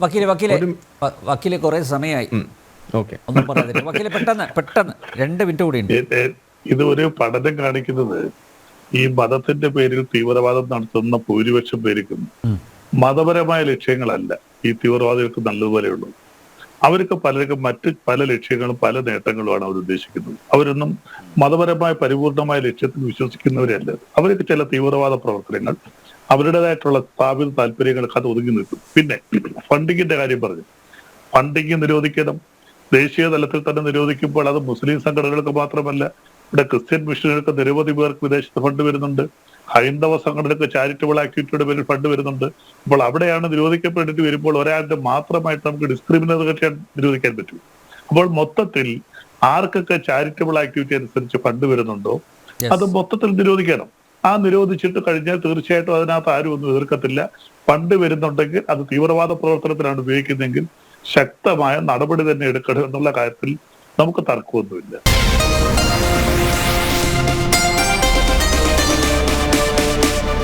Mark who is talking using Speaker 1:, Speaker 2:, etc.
Speaker 1: വക്കീലെ കുറെ സമയമായി, ഒന്നും പറയാതില്ല വക്കീലെ, പെട്ടെന്ന് 2 മിനിറ്റ് കൂടി ഉണ്ട്.
Speaker 2: ഇത് ഒരു പഠനം കാണിക്കുന്നത് ഈ മതത്തിന്റെ പേരിൽ തീവ്രവാദം നടത്തുന്ന ഭൂരിപക്ഷം പേർക്കും മതപരമായ ലക്ഷ്യങ്ങളല്ല ഈ തീവ്രവാദികൾക്ക് നല്ലതുപോലെയുള്ളൂ. അവർക്ക് പലർക്കും മറ്റ് പല ലക്ഷ്യങ്ങളും പല നേട്ടങ്ങളുമാണ് അവർ ഉദ്ദേശിക്കുന്നത്. അവരൊന്നും മതപരമായ പരിപൂർണമായ ലക്ഷ്യത്തിൽ വിശ്വസിക്കുന്നവരല്ല. അവർക്ക് ചില തീവ്രവാദ പ്രവർത്തനങ്ങൾ, അവരുടേതായിട്ടുള്ള സ്ഥാപിത താല്പര്യങ്ങൾക്ക് അത് ഒതുങ്ങി നിൽക്കും. പിന്നെ ഫണ്ടിങ്ങിന്റെ കാര്യം പറഞ്ഞു. ഫണ്ടിങ് നിരോധിക്കണം. ദേശീയ തലത്തിൽ തന്നെ നിരോധിക്കുമ്പോൾ അത് മുസ്ലിം സംഘടനകൾക്ക് മാത്രമല്ല, ഇവിടെ ക്രിസ്ത്യൻ മിഷനുകൾക്ക് നിരവധി പേർക്ക് വിദേശത്ത് ഫണ്ട് വരുന്നുണ്ട്. ഹൈന്ദവ സംഘടനകൾക്ക് ചാരിറ്റബിൾ ആക്ടിവിറ്റിയുടെ പേരിൽ ഫണ്ട് വരുന്നുണ്ട്. അപ്പോൾ അവിടെയാണ് നിരോധിക്കപ്പെട്ടിട്ട് വരുമ്പോൾ ഒരാളുടെ മാത്രമായിട്ട് നമുക്ക് ഡിസ്ക്രിമിനേഷൻ നിരോധിക്കാൻ പറ്റും. അപ്പോൾ മൊത്തത്തിൽ ആർക്കൊക്കെ ചാരിറ്റബിൾ ആക്ടിവിറ്റി അനുസരിച്ച് ഫണ്ട് വരുന്നുണ്ടോ അത് മൊത്തത്തിൽ നിരോധിക്കണം. ആ നിരോധിച്ചിട്ട് കഴിഞ്ഞാൽ തീർച്ചയായിട്ടും അതിനകത്ത് ആരും ഒന്നും എതിർക്കത്തില്ല. ഫണ്ട് വരുന്നുണ്ടെങ്കിൽ അത് തീവ്രവാദ പ്രവർത്തനത്തിലാണ് ഉപയോഗിക്കുന്നതെങ്കിൽ ശക്തമായ നടപടി തന്നെ എടുക്കണം എന്നുള്ള കാര്യത്തിൽ നമുക്ക് തർക്കമൊന്നുമില്ല.